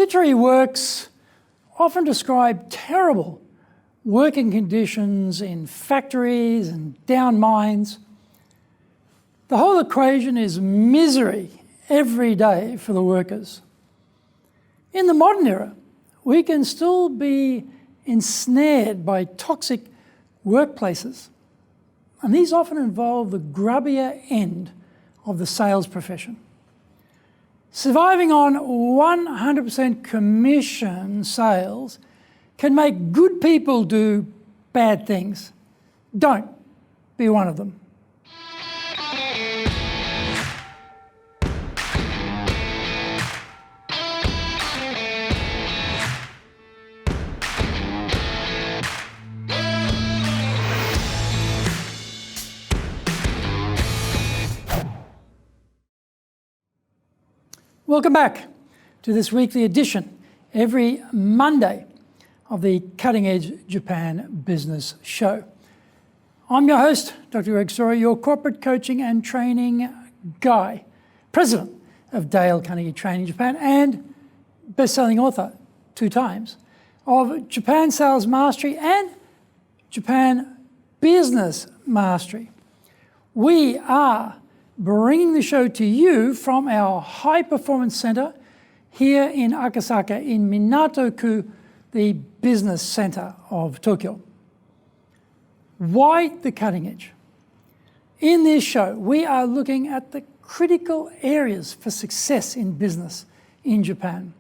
Literary works often describe terrible working conditions in factories and down mines. The whole equation is misery every day for the workers. In the modern era, we can still be ensnared by toxic workplaces, and these often involve the grubbier end of the sales profession. Surviving on 100% commission sales can make good people do bad things. Don't be one of them. Welcome back to this weekly edition, every Monday, of the Cutting Edge Japan Business Show. I'm your host, Dr. Greg Story, your corporate coaching and training guy, president of Dale Carnegie Training Japan, and best-selling author 2 times of Japan Sales Mastery and Japan Business Mastery. We are bringing the show to you from our High Performance Center here in Akasaka in Minato-ku, the business center of Tokyo. Why the cutting edge? In this show, we are looking at the critical areas for success in business in Japan.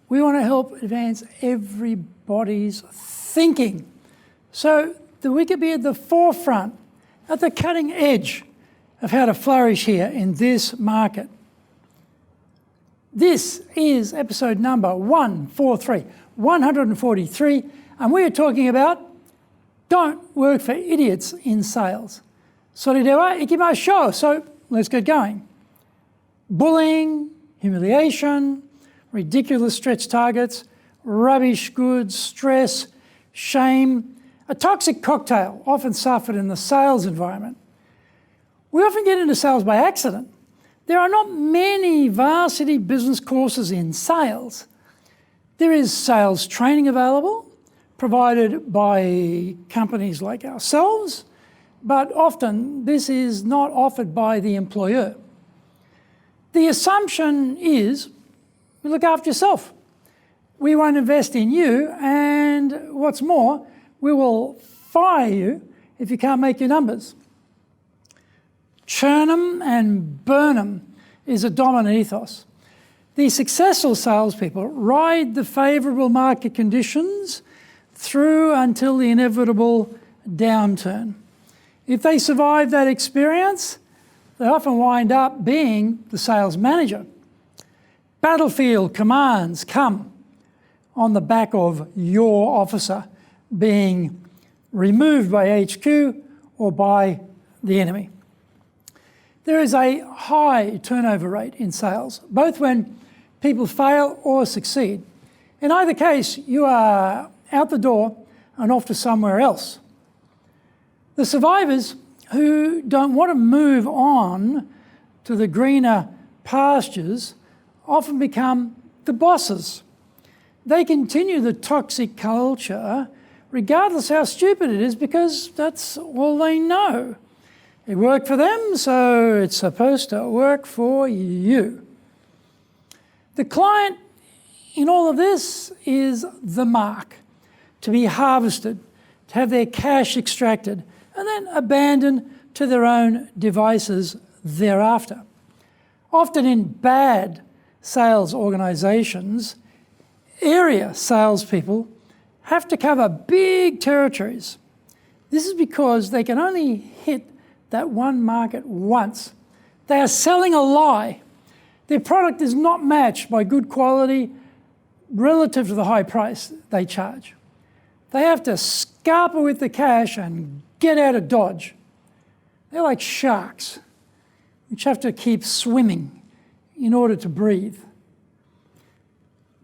We want to help advance everybody's thinking so that we can be at the forefront, at the cutting edge of how to flourish here in this market. This is episode number 143, and we are talking about don't work for idiots in sales. Soredewa ikimashou. So let's get going. Bullying, humiliation, ridiculous stretch targets, rubbish goods, stress, shame, a toxic cocktail often suffered in the sales environment. We often get into sales by accident. There are not many varsity business courses in sales. There is sales training available, provided by companies like ourselves, but often this is not offered by the employer. The assumption is, you look after yourself. We won't invest in you, and what's more, we will fire you if you can't make your numbers. Churn 'em and burn 'em is a dominant ethos. The successful salespeople ride the favourable market conditions through until the inevitable downturn. If they survive that experience, they often wind up being the sales manager. Battlefield commands come on the back of your officer being removed by HQ or by the enemy. There is a high turnover rate in sales, both when people fail or succeed. In either case, you are out the door and off to somewhere else. The survivors who don't want to move on to the greener pastures often become the bosses. They continue the toxic culture regardless how stupid it is because that's all they know. It worked for them, so it's supposed to work for you. The client in all of this is the mark, to be harvested, to have their cash extracted, and then abandoned to their own devices thereafter. Often in bad sales organisations, area salespeople have to cover big territories. This is because they can only hit that one market once. They are selling a lie. Their product is not matched by good quality relative to the high price they charge. They have to scarper with the cash and get out of Dodge. They're like sharks, which have to keep swimming in order to breathe.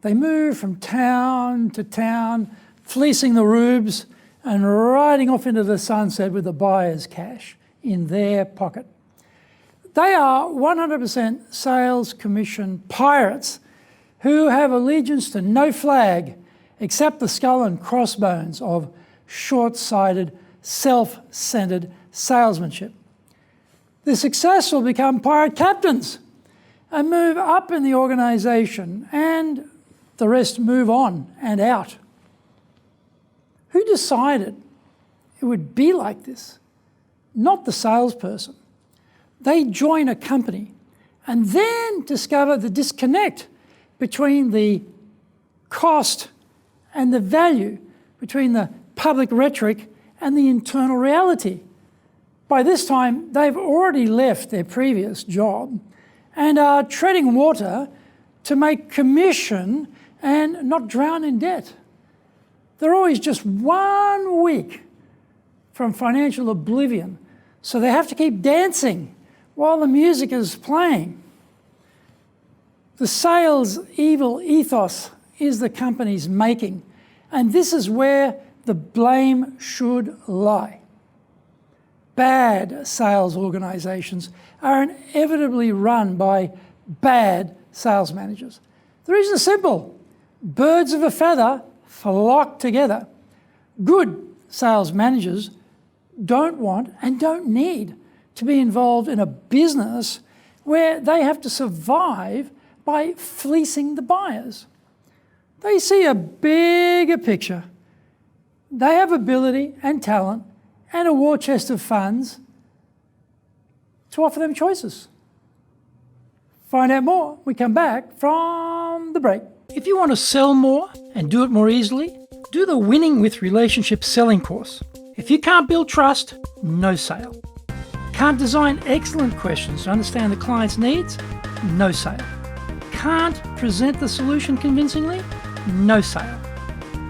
They move from town to town, fleecing the rubes and riding off into the sunset with the buyer's cash in their pocket. They are 100% sales commission pirates who have allegiance to no flag except the skull and crossbones of short-sighted, self-centered salesmanship. The successful become pirate captains and move up in the organisation, and the rest move on and out. Who decided it would be like this? Not the salesperson. They join a company and then discover the disconnect between the cost and the value, between the public rhetoric and the internal reality. By this time, they've already left their previous job and are treading water to make commission and not drown in debt. They're always just 1 week from financial oblivion, so they have to keep dancing while the music is playing. The sales evil ethos is the company's making, and this is where the blame should lie. Bad sales organisations are inevitably run by bad sales managers. The reason is simple. Birds of a feather flock together. Good sales managers don't want and don't need to be involved in a business where they have to survive by fleecing the buyers. They see a bigger picture. They have ability and talent and a war chest of funds to offer them choices. Find out more when we come back from the break. If you want to sell more and do it more easily, do the Winning with Relationships selling course. If you can't build trust, no sale. Can't design excellent questions to understand the client's needs, no sale. Can't present the solution convincingly, no sale.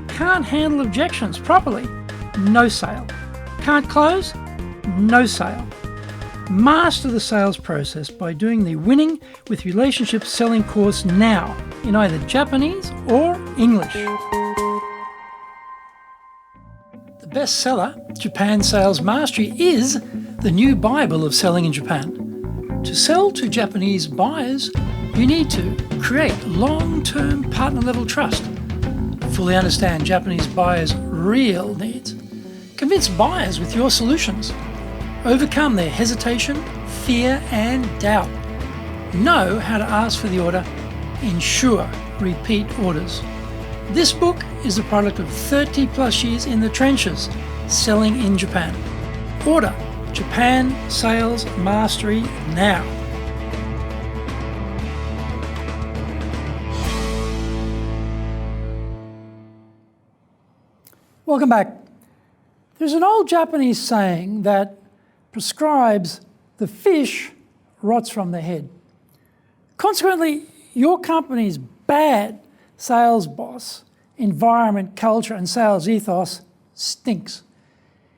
Can't handle objections properly, no sale. Can't close, no sale. Master the sales process by doing the Winning with Relationships selling course now in either Japanese or English. The bestseller, Japan Sales Mastery, is the new Bible of selling in Japan. To sell to Japanese buyers, you need to create long-term partner-level trust, fully understand Japanese buyers' real needs, convince buyers with your solutions, overcome their hesitation, fear and doubt, know how to ask for the order, ensure repeat orders. This book is the product of 30 plus years in the trenches selling in Japan. Order Japan Sales Mastery now. Welcome back. There's an old Japanese saying that prescribes the fish rots from the head. Consequently, your company's bad sales boss, environment, culture, and sales ethos stinks.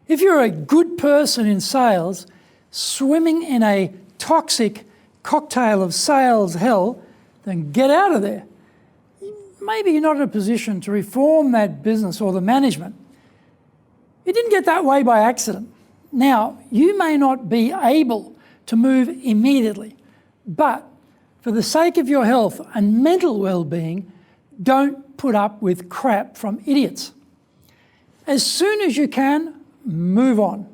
If you're a good person in sales, swimming in a toxic cocktail of sales hell, then get out of there. Maybe you're not in a position to reform that business or the management. You didn't get that way by accident. Now, you may not be able to move immediately, but for the sake of your health and mental well-being, don't put up with crap from idiots. As soon as you can, move on.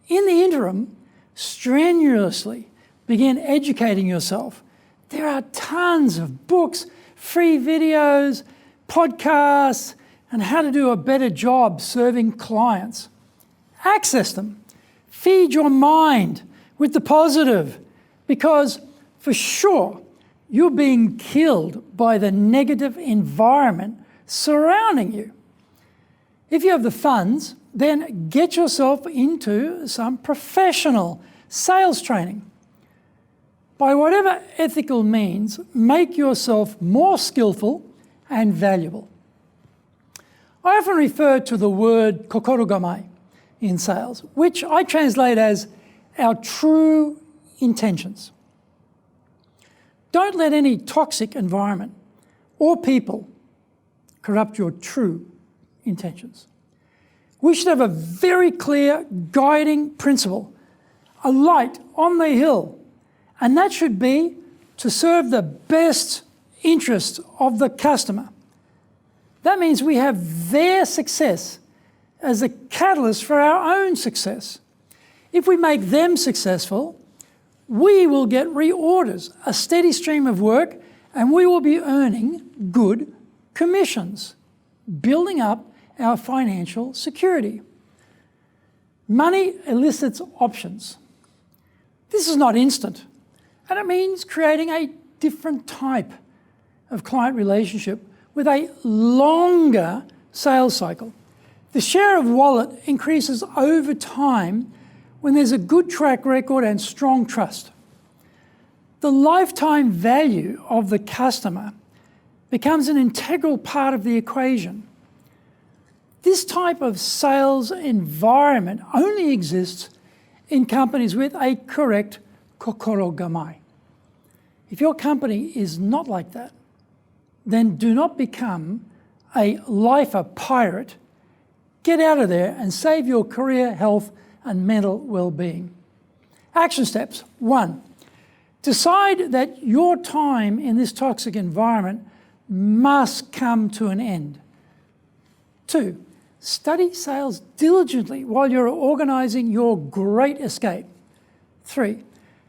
In the interim, strenuously begin educating yourself. There are tons of books, free videos, podcasts, and how to do a better job serving clients. Access them. Feed your mind with the positive, because for sure you're being killed by the negative environment surrounding you. If you have the funds, then get yourself into some professional sales training. By whatever ethical means, make yourself more skillful and valuable. I often refer to the word kokorogamae in sales, which I translate as our true intentions. Don't let any toxic environment or people corrupt your true intentions. We should have a very clear guiding principle, a light on the hill, and that should be to serve the best interest of the customer. That means we have their success as a catalyst for our own success. If we make them successful, we will get reorders, a steady stream of work, and we will be earning good commissions, building up our financial security. Money elicits options. This is not instant, and it means creating a different type of client relationship with a longer sales cycle. The share of wallet increases over time when there's a good track record and strong trust. The lifetime value of the customer becomes an integral part of the equation. This type of sales environment only exists in companies with a correct kokoro gamai. If your company is not like that, then do not become a lifer pirate. Get out of there and save your career, health, and mental well-being. Action steps. 1, decide that your time in this toxic environment must come to an end. 2, study sales diligently while you're organising your great escape. 3,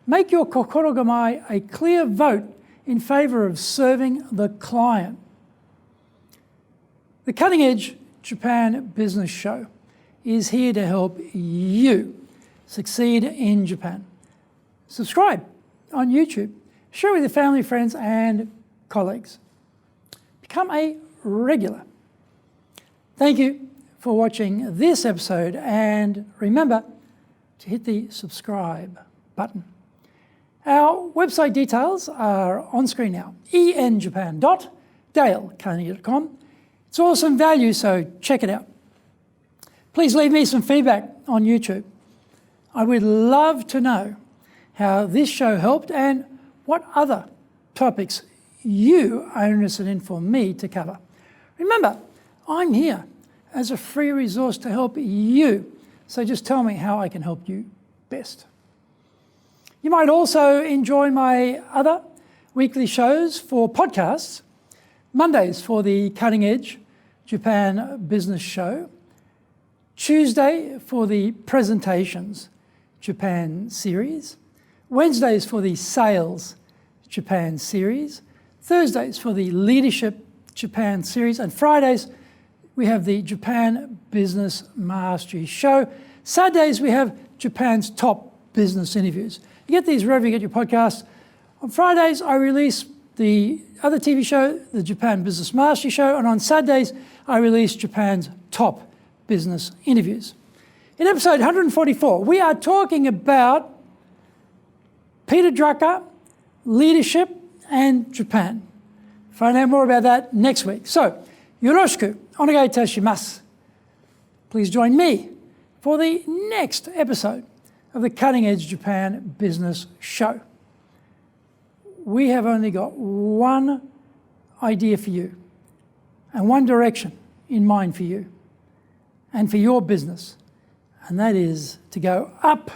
make your kokoro gamai a clear vote in favour of serving the client. The Cutting Edge Japan Business Show is here to help you succeed in Japan. Subscribe on YouTube, share with your family, friends, and colleagues. Become a regular. Thank you for watching this episode, and remember to hit the subscribe button. Our website details are on screen now, enjapan.dalecarnegie.com. It's awesome value, so check it out. Please leave me some feedback on YouTube. I would love to know how this show helped and what other topics you are interested in for me to cover. Remember, I'm here as a free resource to help you, so just tell me how I can help you best. You might also enjoy my other weekly shows for podcasts. Mondays for the Cutting Edge Japan Business Show. Tuesday for the Presentations Japan series. Wednesdays for the Sales Japan series. Thursdays for the Leadership Japan series. And Fridays we have the Japan Business Mastery Show. Saturdays we have Japan's top business interviews. You get these wherever you get your podcasts. On Fridays, I release the other TV show, the Japan Business Mastery Show, and on Saturdays, I release Japan's top business interviews. In episode 144, we are talking about Peter Drucker, leadership, and Japan. Find out more about that next week. So, yoroshiku onegai itashimasu. Please join me for the next episode of the Cutting Edge Japan Business Show. We have only got one idea for you and one direction in mind for you and for your business, and that is to go up